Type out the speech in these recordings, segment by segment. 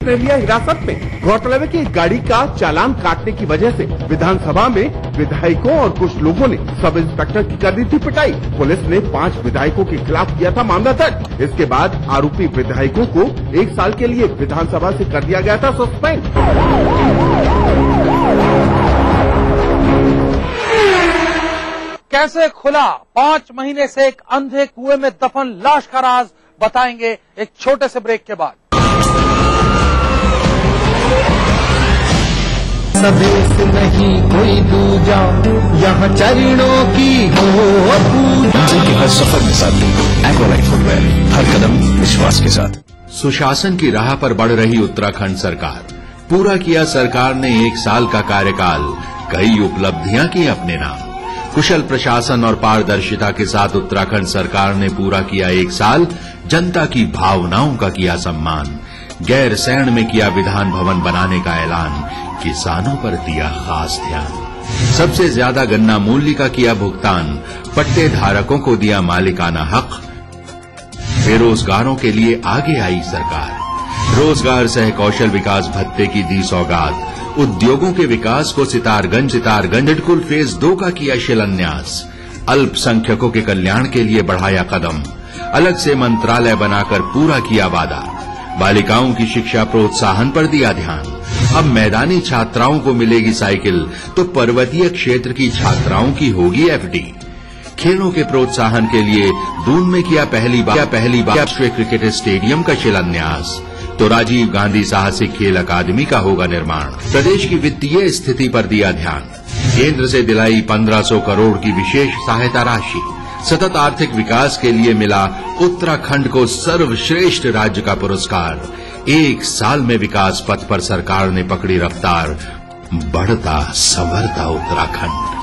ने लिया हिरासत में। गौरतलब है कि गाड़ी का चालान काटने की वजह से विधानसभा में विधायकों और कुछ लोगों ने सब इंस्पेक्टर की कर दी थी पिटाई। पुलिस ने 5 विधायकों के खिलाफ किया था मामला दर्ज। इसके बाद आरोपी विधायकों को 1 साल के लिए विधानसभा से कर दिया गया था सस्पेंड। कैसे खुला 5 महीने से एक अंधे कुएं में दफन लाश का राज, बताएंगे एक छोटे से ब्रेक के बाद। सबसे नहीं कोई दूजा, यहाँ चरणों की हो पूजा। की हर सफर में साथी एक्वालाइट फुटवेयर, हर कदम विश्वास के साथ। सुशासन की राह पर बढ़ रही उत्तराखंड सरकार, पूरा किया सरकार ने 1 साल का कार्यकाल, कई उपलब्धियां की अपने नाम। कुशल प्रशासन और पारदर्शिता के साथ उत्तराखंड सरकार ने पूरा किया 1 साल, जनता की भावनाओं का किया सम्मान, गैरसैंण में किया विधान भवन बनाने का ऐलान, किसानों पर दिया खास ध्यान। सबसे ज्यादा गन्ना मूल्य का किया भुगतान, पट्टे धारकों को दिया मालिकाना हक। बेरोजगारों के लिए आगे आई सरकार, रोजगार सह कौशल विकास भत्ते की दी सौगात। उद्योगों के विकास को सितारगंज हिडकुल फेज 2 का किया शिलान्यास। अल्पसंख्यकों के कल्याण के लिए बढ़ाया कदम, अलग से मंत्रालय बनाकर पूरा किया वादा। बालिकाओं की शिक्षा प्रोत्साहन पर दिया ध्यान। अब मैदानी छात्राओं को मिलेगी साइकिल, तो पर्वतीय क्षेत्र की छात्राओं की होगी एफडी। खेलों के प्रोत्साहन के लिए दून में किया पहली बार राष्ट्रीय क्रिकेट स्टेडियम का शिलान्यास। तो राजीव गांधी साहसिक खेल अकादमी का होगा निर्माण। प्रदेश की वित्तीय स्थिति पर दिया ध्यान, केंद्र से दिलाई 1500 करोड़ की विशेष सहायता राशि। सतत आर्थिक विकास के लिए मिला उत्तराखंड को सर्वश्रेष्ठ राज्य का पुरस्कार। 1 साल में विकास पथ पर सरकार ने पकड़ी रफ्तार, बढ़ता संवरता Uttarakhand.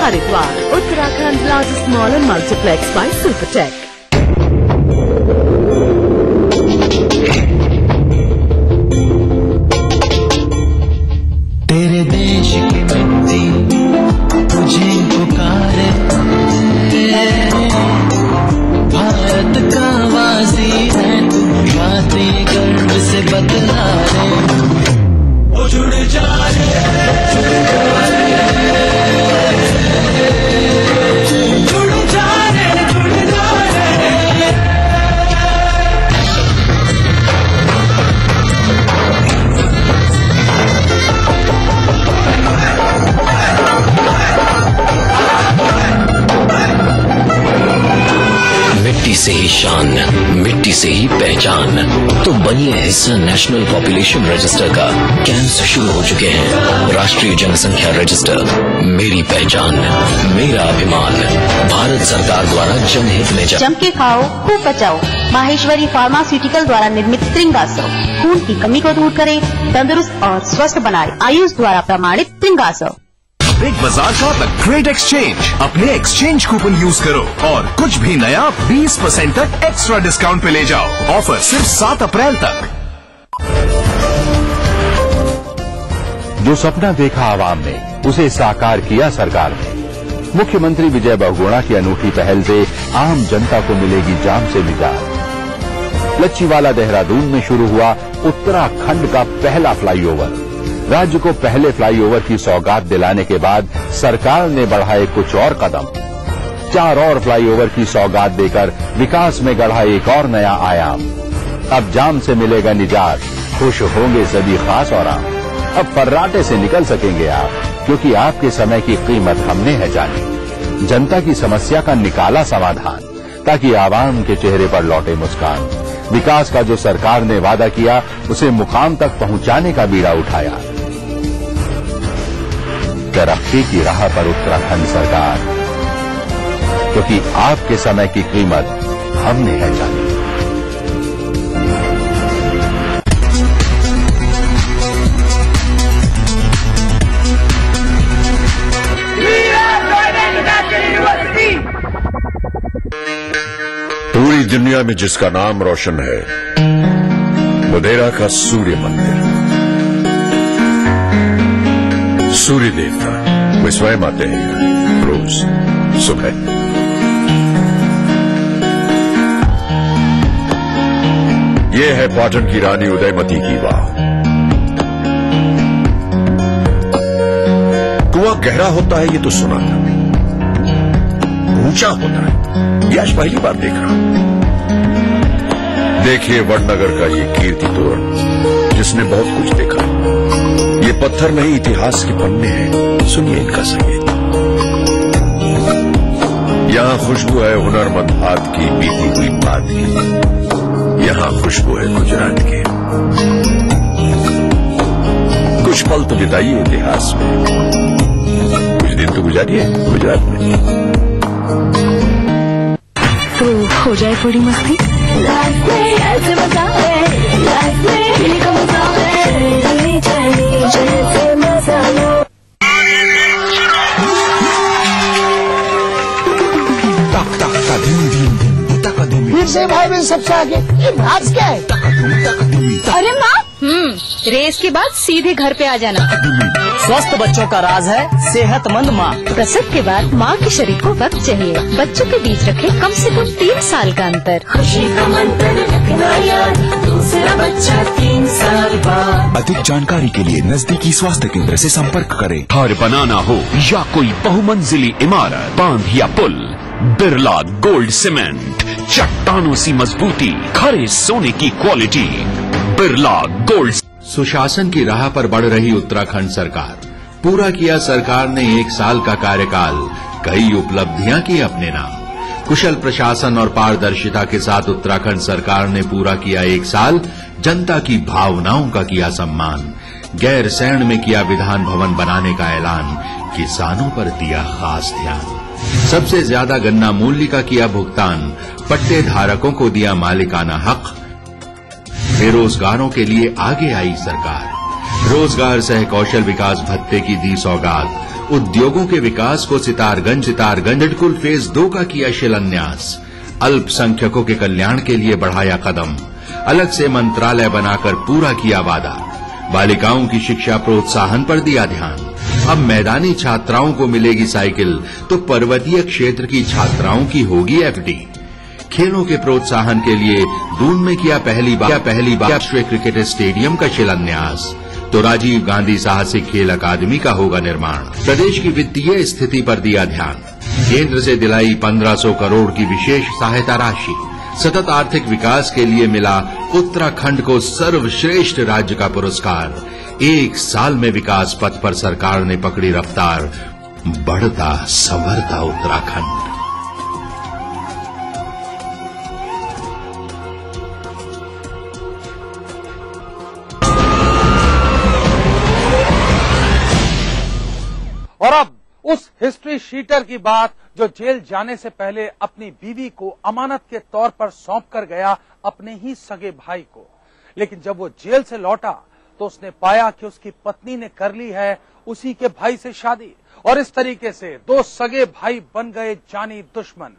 Haridwar, Uttarakhnd's largest mall and multiplex by Supertech. तेरे देश की मिट्टी तुझे पुकारे, भारत का वासी है तू, बातें गर्व से बतला रे। ओ जुड़ जा मिट्टी से ही शान, मिट्टी से ही पहचान। तो बनिए हिस्सा नेशनल पॉपुलेशन रजिस्टर का। कैंप्स शुरू हो चुके हैं। राष्ट्रीय जनसंख्या रजिस्टर, मेरी पहचान मेरा अभिमान। भारत सरकार द्वारा जनहित में जम के खाओ, खूब बचाओ। माहेश्वरी फार्मास्यूटिकल द्वारा निर्मित त्रिंगासव खून की कमी को दूर करे, तंदुरुस्त और स्वस्थ बनाए। आयुष द्वारा प्रमाणित त्रिंगासव। बिग बाजार का द ग्रेट एक्सचेंज। अपने एक्सचेंज कूपन यूज करो और कुछ भी नया 20% तक एक्स्ट्रा डिस्काउंट पे ले जाओ। ऑफर सिर्फ 7 अप्रैल तक। जो सपना देखा आवाम ने, उसे साकार किया सरकार ने। मुख्यमंत्री विजय बहुगुणा की अनूठी पहल से आम जनता को मिलेगी जाम से निजात। लच्छीवाला देहरादून में शुरू हुआ उत्तराखंड का पहला फ्लाईओवर। राज्य को पहले फ्लाईओवर की सौगात दिलाने के बाद सरकार ने बढ़ाए कुछ और कदम। 4 और फ्लाईओवर की सौगात देकर विकास में गढ़ा एक और नया आयाम। अब जाम से मिलेगा निजात, खुश होंगे सभी खास और आम। अब फर्राटे से निकल सकेंगे आप, क्योंकि आपके समय की कीमत हमने है जानी। जनता की समस्या का निकाला समाधान, ताकि आवाम के चेहरे पर लौटे मुस्कान। विकास का जो सरकार ने वादा किया, उसे मुकाम तक पहुंचाने का बीड़ा उठाया। तरक्की की राह पर उत्तराखंड सरकार, क्योंकि आपके समय की कीमत हमने है जानी। यूनिवर्सिटी दुनिया में जिसका नाम रोशन है, मोढेरा का सूर्य मंदिर। सूर्य देवता वे स्वयं आते हैं रोज सुबह। ये है पाटन की रानी उदयमती की वाह। कुआं गहरा होता है ये तो सुना था, ऊंचा होता है ये आज पहली बार देख रहा हूं। देखिए वडनगर का ये कीर्ति तोरण जिसने बहुत कुछ देखा। ये पत्थर नहीं इतिहास के पन्ने हैं, सुनिए इनका संगीत। यहाँ खुशबू है हुनरमंद हाथ की बीती हुई बात की। यहाँ खुशबू है गुजरात की। कुछ पल तो बिताइए इतिहास में, कुछ दिन तो गुजारिए गुजरात में। तो हो जाए थोड़ी मस्ती। ऐसे मजा है, मजा जैसे मजा लो। फिर से भाई बहन सबसे आगे ये राज क्या है? अरे माँ, रेस के बाद सीधे घर पे आ जाना। स्वस्थ बच्चों का राज है सेहतमंद माँ। प्रसव के बाद माँ के शरीर को वक्त चाहिए। बच्चों के बीच रखे कम से कम 3 साल का अंतर। खुशी का मंत्र रखना याद, दूसरा बच्चा 3 साल बाद। अधिक जानकारी के लिए नजदीकी स्वास्थ्य केंद्र से संपर्क करें। घर बनाना हो या कोई बहुमंजिली इमारत, बांध या पुल, बिरला गोल्ड सीमेंट, चट्टानों सी मजबूती, खरे सोने की क्वालिटी, बिरला गोल्ड। सुशासन की राह पर बढ़ रही उत्तराखंड सरकार। पूरा किया सरकार ने 1 साल का कार्यकाल, कई उपलब्धियां की अपने नाम। कुशल प्रशासन और पारदर्शिता के साथ उत्तराखंड सरकार ने पूरा किया 1 साल, जनता की भावनाओं का किया सम्मान। गैरसैंण में किया विधान भवन बनाने का ऐलान, किसानों पर दिया खास ध्यान। सबसे ज्यादा गन्ना मूल्य का किया भुगतान, पट्टे धारकों को दिया मालिकाना हक। बेरोजगारों के लिए आगे आई सरकार, रोजगार सह कौशल विकास भत्ते की दी सौगात। उद्योगों के विकास को सितारगंज कुल फेज 2 का किया शिलान्यास। अल्पसंख्यकों के कल्याण के लिए बढ़ाया कदम, अलग से मंत्रालय बनाकर पूरा किया वादा। बालिकाओं की शिक्षा प्रोत्साहन पर दिया ध्यान। अब मैदानी छात्राओं को मिलेगी साइकिल, तो पर्वतीय क्षेत्र की छात्राओं की होगी एफडी। खेलों के प्रोत्साहन के लिए दून में किया पहली बार राष्ट्रीय क्रिकेट स्टेडियम का शिलान्यास। तो राजीव गांधी साहसिक खेल अकादमी का होगा निर्माण। प्रदेश की वित्तीय स्थिति पर दिया ध्यान, केंद्र से दिलाई 1500 करोड़ की विशेष सहायता राशि। सतत आर्थिक विकास के लिए मिला उत्तराखंड को सर्वश्रेष्ठ राज्य का पुरस्कार। 1 साल में विकास पथ पर सरकार ने पकड़ी रफ्तार, बढ़ता संवरता उत्तराखंड। और अब उस हिस्ट्री शीटर की बात जो जेल जाने से पहले अपनी बीवी को अमानत के तौर पर सौंप कर गया अपने ही सगे भाई को। लेकिन जब वो जेल से लौटा तो उसने पाया कि उसकी पत्नी ने कर ली है उसी के भाई से शादी, और इस तरीके से 2 सगे भाई बन गए जानी दुश्मन।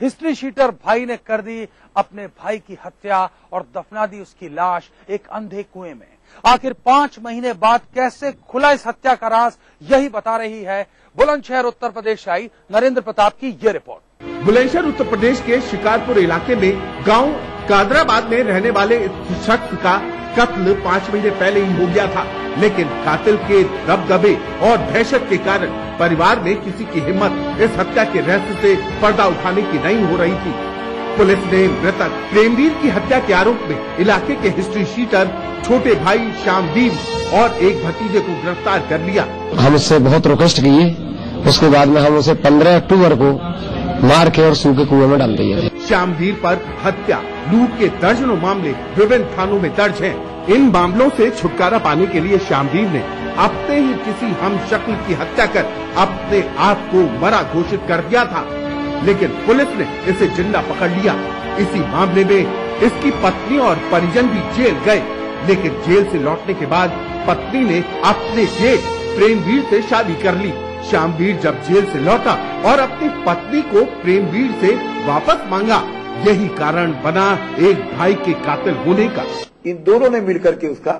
हिस्ट्री शीटर भाई ने कर दी अपने भाई की हत्या और दफना दी उसकी लाश एक अंधे कुएं में। आखिर 5 महीने बाद कैसे खुला इस हत्या का राज, यही बता रही है बुलंदशहर उत्तर प्रदेश से आई नरेंद्र प्रताप की ये रिपोर्ट। बुलंदशहर उत्तर प्रदेश के शिकारपुर इलाके में गांव कादराबाद में रहने वाले इस शख्स का कत्ल 5 महीने पहले ही हो गया था, लेकिन कातिल के दबदबे और दहशत के कारण परिवार में किसी की हिम्मत इस हत्या के रहस्य से पर्दा उठाने की नहीं हो रही थी। पुलिस ने मृतक प्रेमवीर की हत्या के आरोप में इलाके के हिस्ट्री शीटर छोटे भाई श्यामदीप और एक भतीजे को गिरफ्तार कर लिया। हम उससे बहुत रिक्वेस्ट किए, उसके बाद में हम उसे 15 अक्टूबर को मार के और सूखे कुएं में डाल दिए। श्यामदीप पर हत्या, लूट के दर्जनों मामले विभिन्न थानों में दर्ज हैं। इन मामलों से छुटकारा पाने के लिए श्यामदीप ने अपने ही किसी हमशक्ल की हत्या कर अपने आप को मरा घोषित कर दिया था, लेकिन पुलिस ने इसे जिंदा पकड़ लिया। इसी मामले में इसकी पत्नी और परिजन भी जेल गए, लेकिन जेल से लौटने के बाद पत्नी ने अपने जेठ प्रेमवीर से शादी कर ली। श्यामवीर जब जेल से लौटा और अपनी पत्नी को प्रेमवीर से वापस मांगा, यही कारण बना एक भाई के कातिल होने का। इन दोनों ने मिलकर के उसका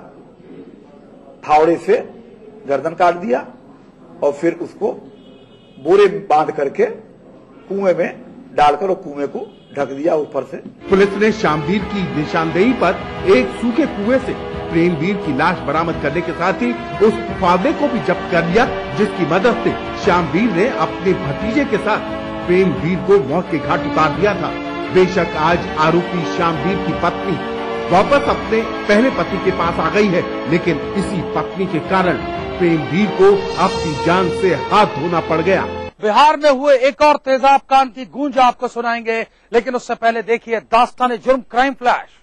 फावड़े से गर्दन काट दिया और फिर उसको बोरे में बांध करके कुएं में डालकर और कुएं को ढक दिया ऊपर से। पुलिस ने श्यामवीर की निशानदेही पर एक सूखे कुएं से प्रेमवीर की लाश बरामद करने के साथ ही उस फावड़े को भी जब्त कर लिया, जिसकी मदद से श्यामवीर ने अपने भतीजे के साथ प्रेमवीर को मौत के घाट उतार दिया था। बेशक आज आरोपी श्यामवीर की पत्नी वापस अपने पहले पति के पास आ गई है, लेकिन इसी पत्नी के कारण प्रेमवीर को अपनी जान से हाथ धोना पड़ गया। बिहार में हुए एक और तेजाब कांड की गूंज आपको सुनाएंगे, लेकिन उससे पहले देखिए दास्तान जुर्म क्राइम फ्लैश।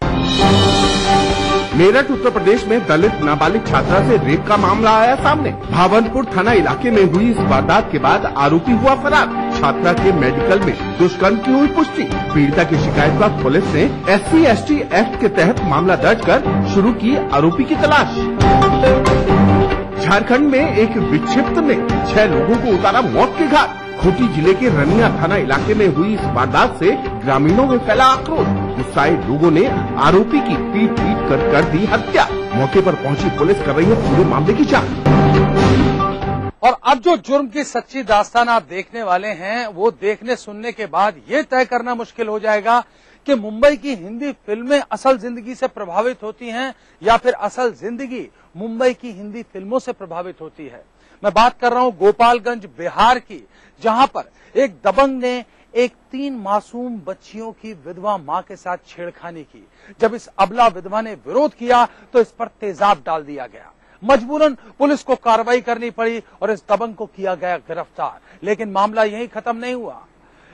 मेरठ उत्तर प्रदेश में दलित नाबालिग छात्रा से रेप का मामला आया सामने। भावनपुर थाना इलाके में हुई इस वारदात के बाद आरोपी हुआ फरार। छात्रा के मेडिकल में दुष्कर्म की हुई पुष्टि। पीड़िता की शिकायत पर पुलिस ने SC/ST एक्ट के तहत मामला दर्ज कर शुरू की आरोपी की तलाश। झारखंड में एक विक्षिप्त ने 6 लोगों को उतारा मौत के घाट। खूंटी जिले के रनिया थाना इलाके में हुई इस वारदात से ग्रामीणों में फैला आक्रोश। गुस्साए लोगों ने आरोपी की पीट कर दी हत्या। मौके पर पहुंची पुलिस कर रही है पूरे मामले की जांच। और अब जो जुर्म की सच्ची दास्तान आप देखने वाले हैं, वो देखने सुनने के बाद ये तय करना मुश्किल हो जाएगा कि मुंबई की हिंदी फिल्में असल जिंदगी से प्रभावित होती हैं या फिर असल जिंदगी मुंबई की हिंदी फिल्मों से प्रभावित होती है। मैं बात कर रहा हूं गोपालगंज बिहार की, जहां पर एक दबंग ने एक 3 मासूम बच्चियों की विधवा मां के साथ छेड़खानी की। जब इस अबला विधवा ने विरोध किया तो इस पर तेजाब डाल दिया गया। मजबूरन पुलिस को कार्रवाई करनी पड़ी और इस दबंग को किया गया गिरफ्तार। लेकिन मामला यहीं खत्म नहीं हुआ।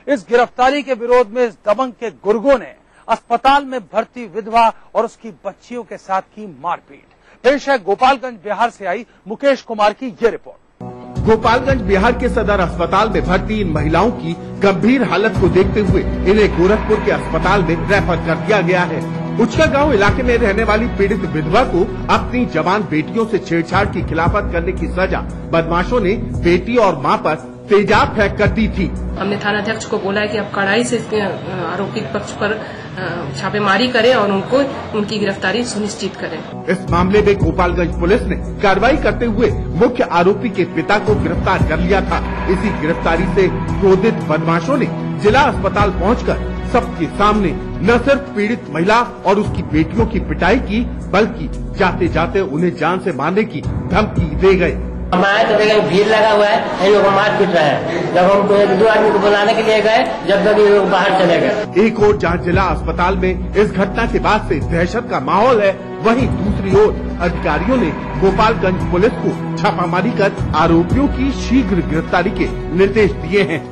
इस गिरफ्तारी के विरोध में इस दबंग के गुर्गों ने अस्पताल में भर्ती विधवा और उसकी बच्चियों के साथ की मारपीट। पेश है गोपालगंज बिहार से आई मुकेश कुमार की ये रिपोर्ट। गोपालगंज बिहार के सदर अस्पताल में भर्ती इन महिलाओं की गंभीर हालत को देखते हुए इन्हें गोरखपुर के अस्पताल में रेफर कर दिया गया है। उचका गांव इलाके में रहने वाली पीड़ित विधवा को अपनी जवान बेटियों से छेड़छाड़ की खिलाफत करने की सजा बदमाशों ने बेटी और मां पर तेजाब फेंक कर दी थी। हमने थानाध्यक्ष को बोला है कि आप कड़ाई से आरोपी पक्ष पर छापेमारी करें और उनकी गिरफ्तारी सुनिश्चित करें। इस मामले में गोपालगंज पुलिस ने कार्रवाई करते हुए मुख्य आरोपी के पिता को गिरफ्तार कर लिया था। इसी गिरफ्तारी से क्रोधित बदमाशों ने जिला अस्पताल पहुंचकर सबके सामने न सिर्फ पीड़ित महिला और उसकी बेटियों की पिटाई की, बल्कि जाते जाते उन्हें जान से मारने की धमकी दे गए। हमारे तो देखा भीड़ लगा हुआ है, ये लोग मार पीट रहे हैं। जब हम 1-2 आदमी को बुलाने के लिए गए, जब तक ये लोग बाहर चले गए। एक ओर जहां जिला अस्पताल में इस घटना के बाद से दहशत का माहौल है, वहीं दूसरी ओर अधिकारियों ने गोपालगंज पुलिस को छापामारी कर आरोपियों की शीघ्र गिरफ्तारी के निर्देश दिए हैं।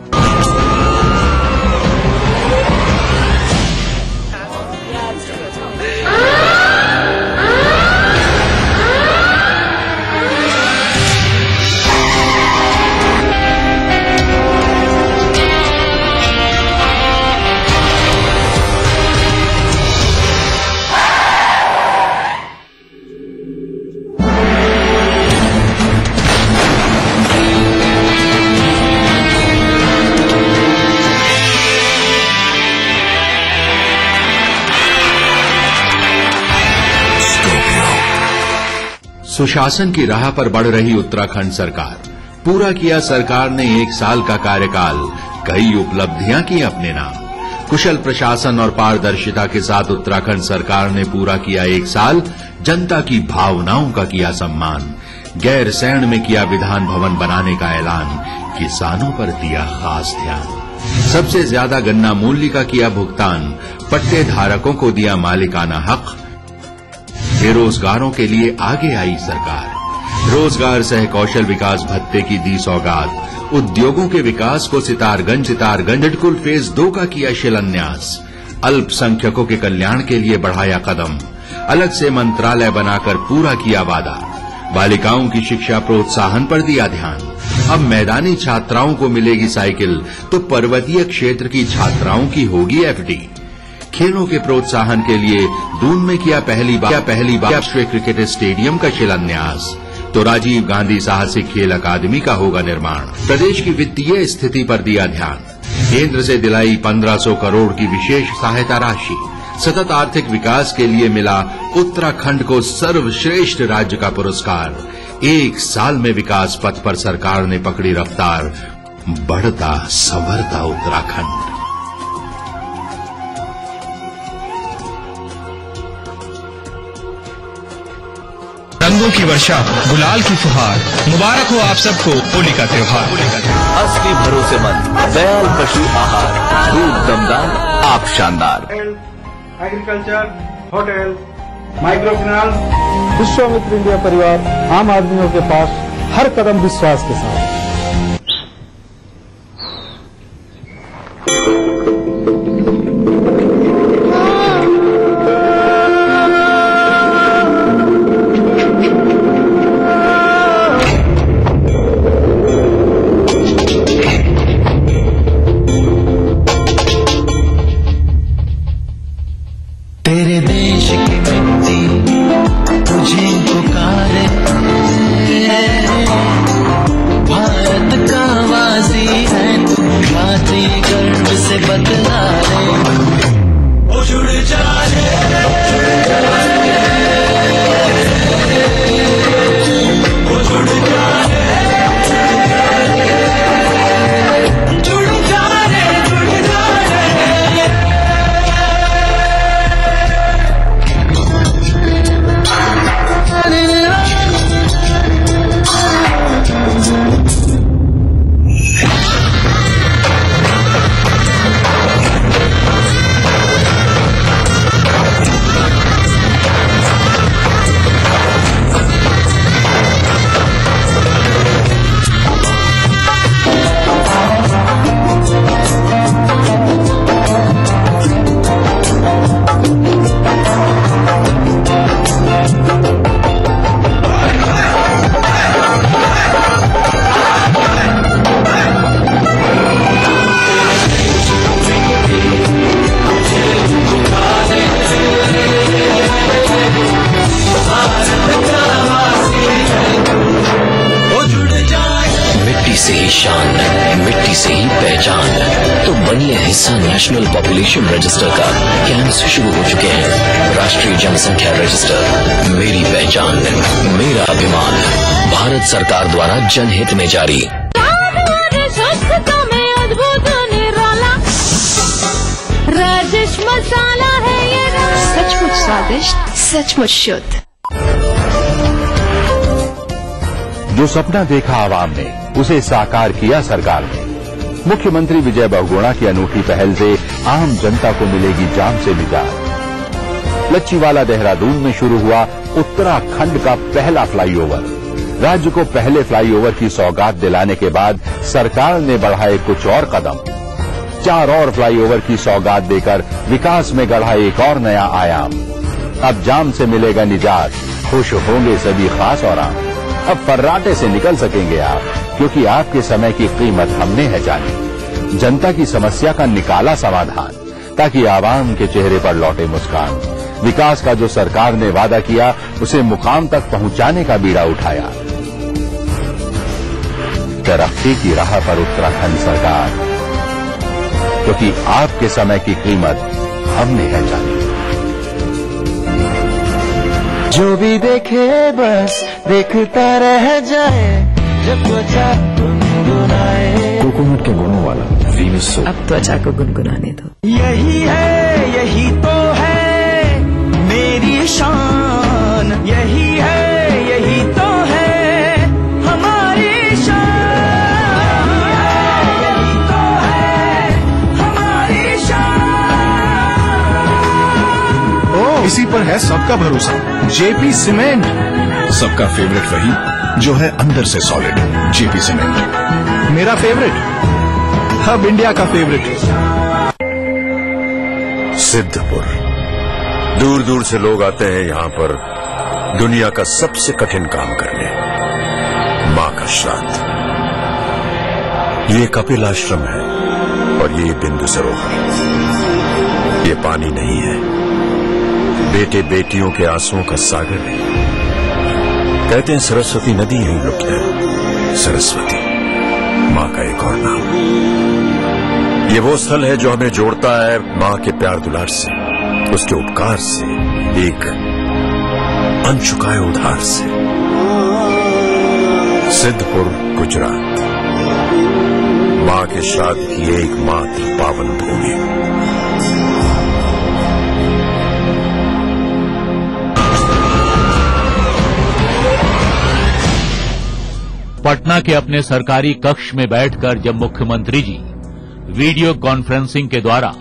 सुशासन की राह पर बढ़ रही उत्तराखंड सरकार। पूरा किया सरकार ने 1 साल का कार्यकाल, कई उपलब्धियां की अपने नाम। कुशल प्रशासन और पारदर्शिता के साथ उत्तराखंड सरकार ने पूरा किया 1 साल, जनता की भावनाओं का किया सम्मान। गैरसैंण में किया विधान भवन बनाने का ऐलान, किसानों पर दिया खास ध्यान। सबसे ज्यादा गन्ना मूल्य का किया भुगतान, पट्टे धारकों को दिया मालिकाना हक। बेरोजगारों के लिए आगे आई सरकार, रोजगार सह कौशल विकास भत्ते की दी सौगात। उद्योगों के विकास को सितारगंज हिडकुल फेज 2 का किया शिलान्यास। अल्पसंख्यकों के कल्याण के लिए बढ़ाया कदम, अलग से मंत्रालय बनाकर पूरा किया वादा। बालिकाओं की शिक्षा प्रोत्साहन पर दिया ध्यान। अब मैदानी छात्राओं को मिलेगी साइकिल, तो पर्वतीय क्षेत्र की छात्राओं की होगी FD। खेलों के प्रोत्साहन के लिए दून में किया पहली बार राष्ट्रीय क्रिकेट स्टेडियम का शिलान्यास। तो राजीव गांधी साहसिक खेल अकादमी का होगा निर्माण। प्रदेश की वित्तीय स्थिति पर दिया ध्यान। केंद्र से दिलाई 1500 करोड़ की विशेष सहायता राशि। सतत आर्थिक विकास के लिए मिला उत्तराखंड को सर्वश्रेष्ठ राज्य का पुरस्कार। 1 साल में विकास पथ पर सरकार ने पकड़ी रफ्तार। बढ़ता संवरता उत्तराखंड। रंगों की वर्षा, गुलाल की फुहार, मुबारक हो आप सबको होली का त्योहार। असली भरोसेमंद दयाल पशु आहार, दूध दमदार, आप शानदार। Agriculture, hotel, micro finance. Vishwamitra India परिवार आम आदमियों के पास हर कदम विश्वास के साथ। तेरे देश की मिट्टी तुझे पुकारे, भारत का वासी है तू, बातें गर्व से बतला रे। ओ जुड़ जा रे, ओ जुड़ जा रे, जुड़ जा रे, जुड़ जा रे। मिट्टी से ही शान, मिट्टी से ही पहचान, तो बनिए हिस्सा नेशनल पॉपुलेशन रजिस्टर का। कैंप्स शुरू हो चुके हैं। राष्ट्रीय जनसंख्या रजिस्टर, मेरी पहचान, मेरा अभिमान, भारत सरकार द्वारा जनहित में जारी। राजेश मसाला है ये, सचमुच स्वादिष्ट, सचमुच शुद्ध। जो सपना देखा आवाम ने, उसे साकार किया सरकार ने। मुख्यमंत्री विजय बहुगुणा की अनूठी पहल से आम जनता को मिलेगी जाम से निजात। लच्छीवाला देहरादून में शुरू हुआ उत्तराखंड का पहला फ्लाईओवर। राज्य को पहले फ्लाईओवर की सौगात दिलाने के बाद सरकार ने बढ़ाए कुछ और कदम। 4 और फ्लाईओवर की सौगात देकर विकास में गढ़ा एक और नया आयाम। अब जाम से मिलेगा निजात, खुश होंगे सभी खास और आम। अब फर्राटे से निकल सकेंगे आप, क्योंकि आपके समय की कीमत हमने है जानी। जनता की समस्या का निकाला समाधान, ताकि आवाम के चेहरे पर लौटे मुस्कान। विकास का जो सरकार ने वादा किया, उसे मुकाम तक पहुंचाने का बीड़ा उठाया। तरक्की की राह पर उत्तराखंड सरकार, क्योंकि आपके समय की कीमत हमने है जानी। जो भी देखे बस देखता रह जाए, जब त्वचा गुनगुनाए। कोकोनट के गुणों वाला वीनस सोप। अब त्वचा को गुनगुनाने दो। यही है, यही तो है मेरी शान, यही है, यही तो है हमारी शान, यही तो है हमारी शान। इसी पर है सबका भरोसा, जेपी सीमेंट। सबका फेवरेट वही जो है अंदर से सॉलिड, जेपी सीमेंट। मेरा फेवरेट, अब इंडिया का फेवरेट। सिद्धपुर, दूर दूर से लोग आते हैं यहाँ पर दुनिया का सबसे कठिन काम करने, माँ का श्राद्ध। ये कपिल आश्रम है और ये बिंदु सरोवर। ये पानी नहीं है, बेटे बेटियों के आंसुओं का सागर है। कहते हैं सरस्वती नदी यहीं लुप्त है। सरस्वती माँ का एक और नाम। ये वो स्थल है जो हमें जोड़ता है माँ के प्यार दुलार से, उसके उपकार से, एक अनचुकाए उधार से। सिद्धपुर, गुजरात, माँ के श्राद्ध की एकमात्र पावन भूमि। पटना के अपने सरकारी कक्ष में बैठकर जब मुख्यमंत्री जी वीडियो कॉन्फ्रेंसिंग के द्वारा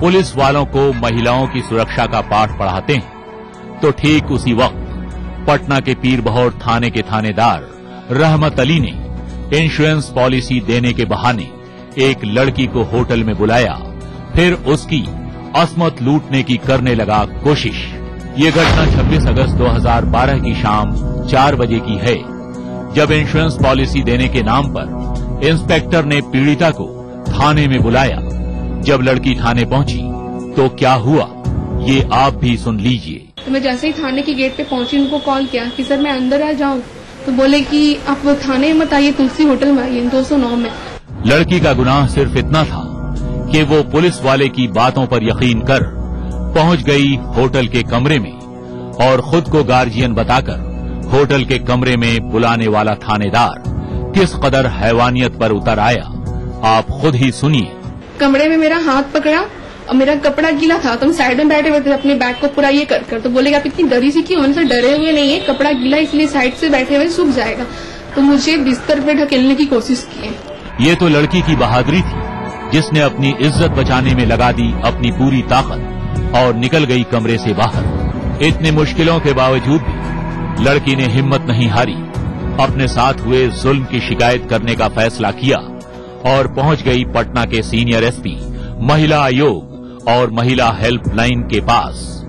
पुलिस वालों को महिलाओं की सुरक्षा का पाठ पढ़ाते हैं, तो ठीक उसी वक्त पटना के पीरबहोर थाने के थानेदार रहमत अली ने इंश्योरेंस पॉलिसी देने के बहाने एक लड़की को होटल में बुलाया, फिर उसकी असमत लूटने की करने लगा कोशिश। ये घटना 26 अगस्त 2012 की शाम 4 बजे की है, जब इंश्योरेंस पॉलिसी देने के नाम पर इंस्पेक्टर ने पीड़िता को थाने में बुलाया। जब लड़की थाने पहुंची तो क्या हुआ, ये आप भी सुन लीजिए। तो मैं जैसे ही थाने के गेट पे पहुंची, उनको कॉल किया कि सर मैं अंदर आ जाऊं, तो बोले कि आप थाने मत आइए, तुलसी होटल में आइए 209 में। लड़की का गुनाह सिर्फ इतना था कि वो पुलिस वाले की बातों पर यकीन कर पहुंच गई होटल के कमरे में और खुद को गार्जियन बताकर होटल के कमरे में बुलाने वाला थानेदार किस कदर हैवानियत पर उतर आया, आप खुद ही सुनिए। कमरे में मेरा हाथ पकड़ा और मेरा कपड़ा गीला था, तो हम साइड में बैठे हुए थे अपने बैग को पूरा ये कर, तो बोले आप इतनी डरी सी क्यों? मैंने सर डरे हुए नहीं है, कपड़ा गीला इसलिए साइड से बैठे हुए सूख जाएगा, तो मुझे बिस्तर पे ढकेलने की कोशिश की। ये तो लड़की की बहादुरी थी, जिसने अपनी इज्जत बचाने में लगा दी अपनी पूरी ताकत और निकल गई कमरे से बाहर। इतने मुश्किलों के बावजूद भी लड़की ने हिम्मत नहीं हारी, अपने साथ हुए जुल्म की शिकायत करने का फैसला किया और पहुंच गई पटना के सीनियर एसपी, महिला आयोग और महिला हेल्पलाइन के पास।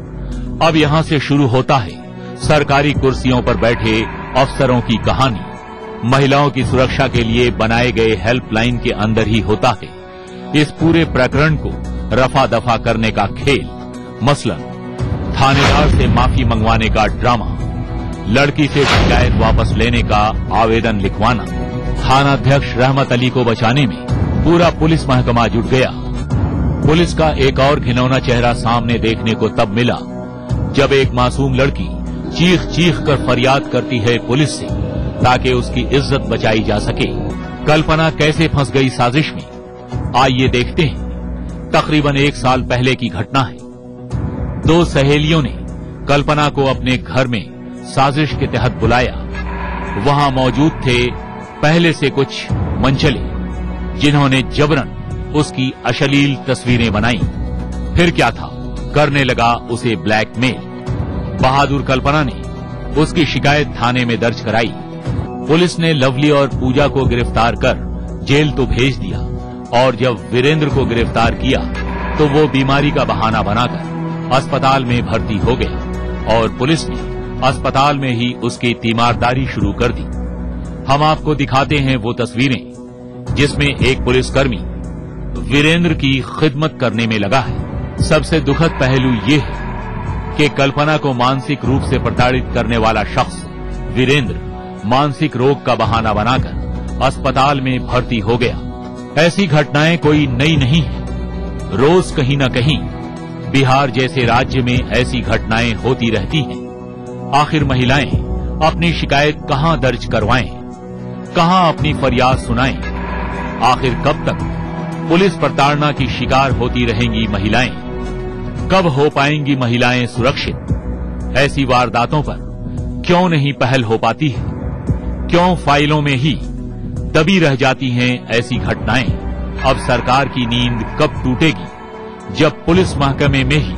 अब यहां से शुरू होता है सरकारी कुर्सियों पर बैठे अफसरों की कहानी। महिलाओं की सुरक्षा के लिए बनाए गए हेल्पलाइन के अंदर ही होता है इस पूरे प्रकरण को रफा दफा करने का खेल। मसलन थानेदार से माफी मंगवाने का ड्रामा, लड़की से शिकायत वापस लेने का आवेदन लिखवाना। थानाध्यक्ष रहमत अली को बचाने में पूरा पुलिस महकमा जुट गया। पुलिस का एक और घिनौना चेहरा सामने देखने को तब मिला जब एक मासूम लड़की चीख चीख कर फरियाद करती है पुलिस से ताकि उसकी इज्जत बचाई जा सके। कल्पना कैसे फंस गई साजिश में, आइए देखते हैं। तकरीबन 1 साल पहले की घटना है। 2 सहेलियों ने कल्पना को अपने घर में साजिश के तहत बुलाया। वहां मौजूद थे पहले से कुछ मंचले, जिन्होंने जबरन उसकी अश्लील तस्वीरें बनाई। फिर क्या था, करने लगा उसे ब्लैकमेल। बहादुर कल्पना ने उसकी शिकायत थाने में दर्ज कराई। पुलिस ने लवली और पूजा को गिरफ्तार कर जेल तो भेज दिया, और जब वीरेंद्र को गिरफ्तार किया तो वो बीमारी का बहाना बनाकर अस्पताल में भर्ती हो गया और पुलिस ने अस्पताल में ही उसकी तीमारदारी शुरू कर दी। हम आपको दिखाते हैं वो तस्वीरें जिसमें एक पुलिसकर्मी वीरेंद्र की खिदमत करने में लगा है। सबसे दुखद पहलू ये है कि कल्पना को मानसिक रूप से प्रताड़ित करने वाला शख्स वीरेंद्र मानसिक रोग का बहाना बनाकर अस्पताल में भर्ती हो गया। ऐसी घटनाएं कोई नई नहीं है, रोज कहीं न कहीं बिहार जैसे राज्य में ऐसी घटनाएं होती रहती हैं। आखिर महिलाएं अपनी शिकायत कहां दर्ज करवाएं, कहां अपनी फरियाद सुनाएं? आखिर कब तक पुलिस प्रताड़ना की शिकार होती रहेंगी महिलाएं? कब हो पाएंगी महिलाएं सुरक्षित? ऐसी वारदातों पर क्यों नहीं पहल हो पाती है? क्यों फाइलों में ही दबी रह जाती हैं ऐसी घटनाएं? अब सरकार की नींद कब टूटेगी जब पुलिस महकमे में ही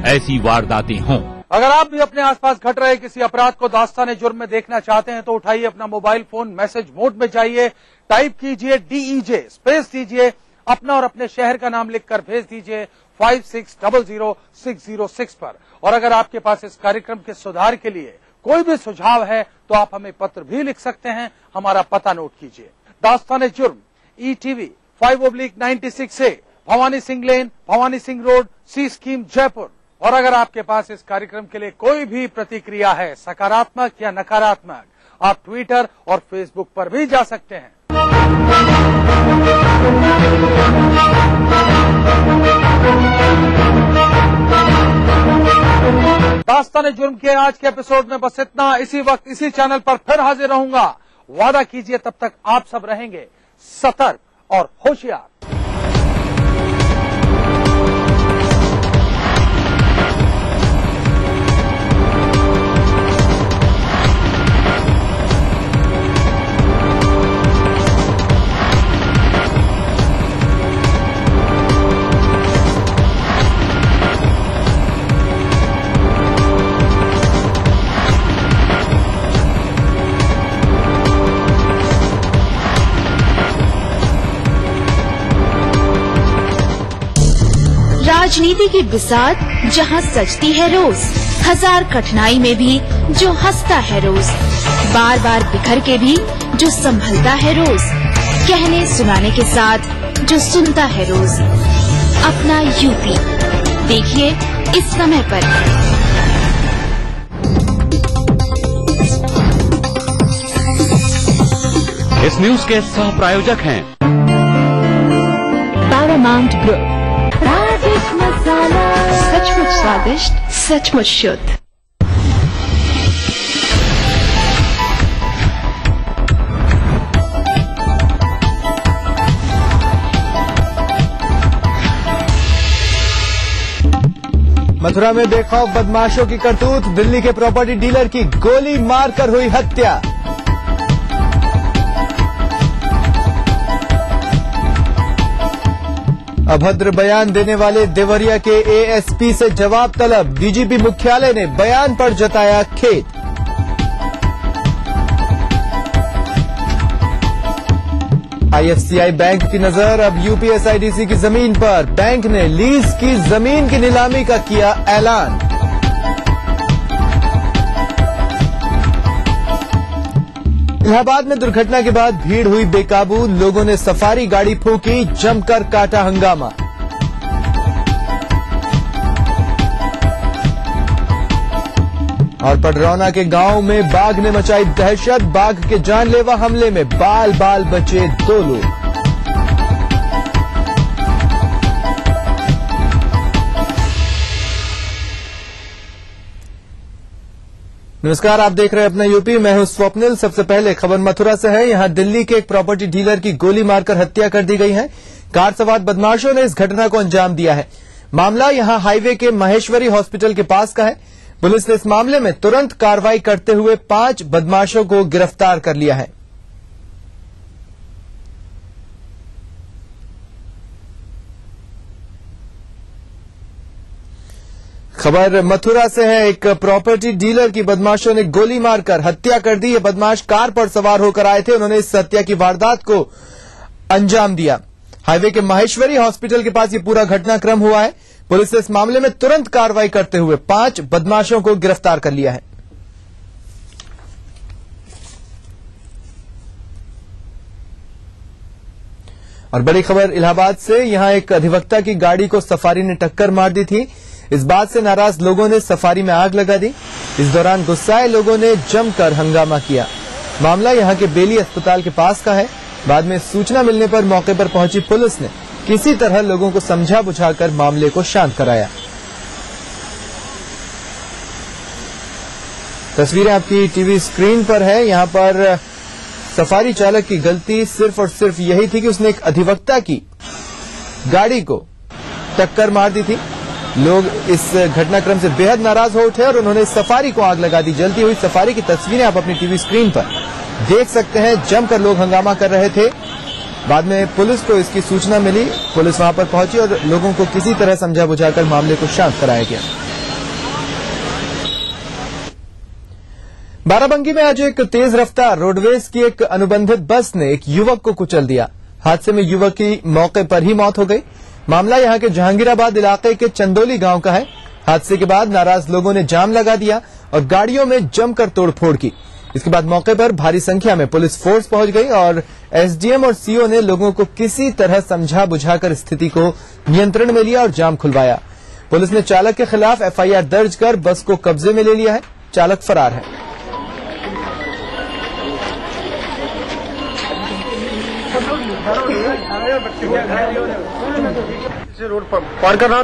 ऐसी वारदातें हों? अगर आप भी अपने आसपास घट रहे किसी अपराध को दास्ताने जुर्म में देखना चाहते हैं तो उठाइए अपना मोबाइल फोन, मैसेज मोड में जाइए, टाइप कीजिए DEJ, स्पेस दीजिए, अपना और अपने शहर का नाम लिखकर भेज दीजिए 56000606 पर। और अगर आपके पास इस कार्यक्रम के सुधार के लिए कोई भी सुझाव है तो आप हमें पत्र भी लिख सकते हैं। हमारा पता नोट कीजिए, दास्ताने जुर्म, ETV 5/96A, भवानी सिंह लेन, भवानी सिंह रोड, सी स्कीम, जयपुर। और अगर आपके पास इस कार्यक्रम के लिए कोई भी प्रतिक्रिया है, सकारात्मक या नकारात्मक, आप ट्विटर और फेसबुक पर भी जा सकते हैं। दास्तान जुर्म के आज के एपिसोड में बस इतना। इसी वक्त इसी चैनल पर फिर हाजिर रहूंगा। वादा कीजिए तब तक आप सब रहेंगे सतर्क और होशियार। राजनीति की बिसात जहां सजती है रोज, हजार कठिनाई में भी जो हंसता है रोज, बार बार बिखर के भी जो संभलता है रोज, कहने सुनाने के साथ जो सुनता है रोज। अपना यूपी देखिए इस समय पर। इस न्यूज के सह प्रायोजक हैं पैरामाउंट ग्रुप। सचमुच स्वादिष्ट, सचमुच शुद्ध। मथुरा में बेखौफ बदमाशों की करतूत, दिल्ली के प्रॉपर्टी डीलर की गोली मारकर हुई हत्या। अभद्र बयान देने वाले देवरिया के एएसपी से जवाब तलब, डीजीपी मुख्यालय ने बयान पर जताया खेद। आईएफसीआई बैंक की नजर अब यूपीएसआईडीसी की जमीन पर, बैंक ने लीज की जमीन की नीलामी का किया ऐलान। इलाहाबाद में दुर्घटना के बाद भीड़ हुई बेकाबू, लोगों ने सफारी गाड़ी फूंकी, जमकर काटा हंगामा। और पडरौना के गांव में बाघ ने मचाई दहशत, बाघ के जानलेवा हमले में बाल बाल बचे 2 लोग। नमस्कार, आप देख रहे हैं अपना यूपी। मैं हूं स्वप्निल। सबसे पहले खबर मथुरा से है। यहां दिल्ली के एक प्रॉपर्टी डीलर की गोली मारकर हत्या कर दी गई है। कार सवार बदमाशों ने इस घटना को अंजाम दिया है। मामला यहां हाईवे के महेश्वरी हॉस्पिटल के पास का है। पुलिस ने इस मामले में तुरंत कार्रवाई करते हुए 5 बदमाशों को गिरफ्तार कर लिया है। खबर मथुरा से है। एक प्रॉपर्टी डीलर की बदमाशों ने गोली मारकर हत्या कर दी। ये बदमाश कार पर सवार होकर आए थे। उन्होंने इस हत्या की वारदात को अंजाम दिया। हाईवे के महेश्वरी हॉस्पिटल के पास ये पूरा घटनाक्रम हुआ है। पुलिस ने इस मामले में तुरंत कार्रवाई करते हुए 5 बदमाशों को गिरफ्तार कर लिया है। और बड़ी खबर इलाहाबाद से। यहां एक अधिवक्ता की गाड़ी को सफारी ने टक्कर मार दी थी। इस बात से नाराज लोगों ने सफारी में आग लगा दी। इस दौरान गुस्साए लोगों ने जमकर हंगामा किया। मामला यहां के बेली अस्पताल के पास का है। बाद में सूचना मिलने पर मौके पर पहुंची पुलिस ने किसी तरह लोगों को समझा बुझाकर मामले को शांत कराया। तस्वीरें आपकी टीवी स्क्रीन पर है। यहां पर सफारी चालक की गलती सिर्फ और सिर्फ यही थी कि उसने एक अधिवक्ता की गाड़ी को टक्कर मार दी थी। लोग इस घटनाक्रम से बेहद नाराज हो उठे और उन्होंने सफारी को आग लगा दी। जलती हुई सफारी की तस्वीरें आप अपनी टीवी स्क्रीन पर देख सकते हैं। जमकर लोग हंगामा कर रहे थे। बाद में पुलिस को इसकी सूचना मिली। पुलिस वहां पर पहुंची और लोगों को किसी तरह समझा बुझाकर मामले को शांत कराया गया। बाराबंकी में आज एक तेज रफ्तार रोडवेज की एक अनुबंधित बस ने एक युवक को कुचल दिया। हादसे में युवक की मौके पर ही मौत हो गई। मामला यहां के जहांगीराबाद इलाके के चंदोली गांव का है। हादसे के बाद नाराज लोगों ने जाम लगा दिया और गाड़ियों में जमकर तोड़फोड़ की। इसके बाद मौके पर भारी संख्या में पुलिस फोर्स पहुंच गई और एसडीएम और सीओ ने लोगों को किसी तरह समझा बुझाकर स्थिति को नियंत्रण में लिया और जाम खुलवाया। पुलिस ने चालक के खिलाफ एफआईआर दर्ज कर बस को कब्जे में ले लिया है। चालक फरार है। रोड पार कर रहा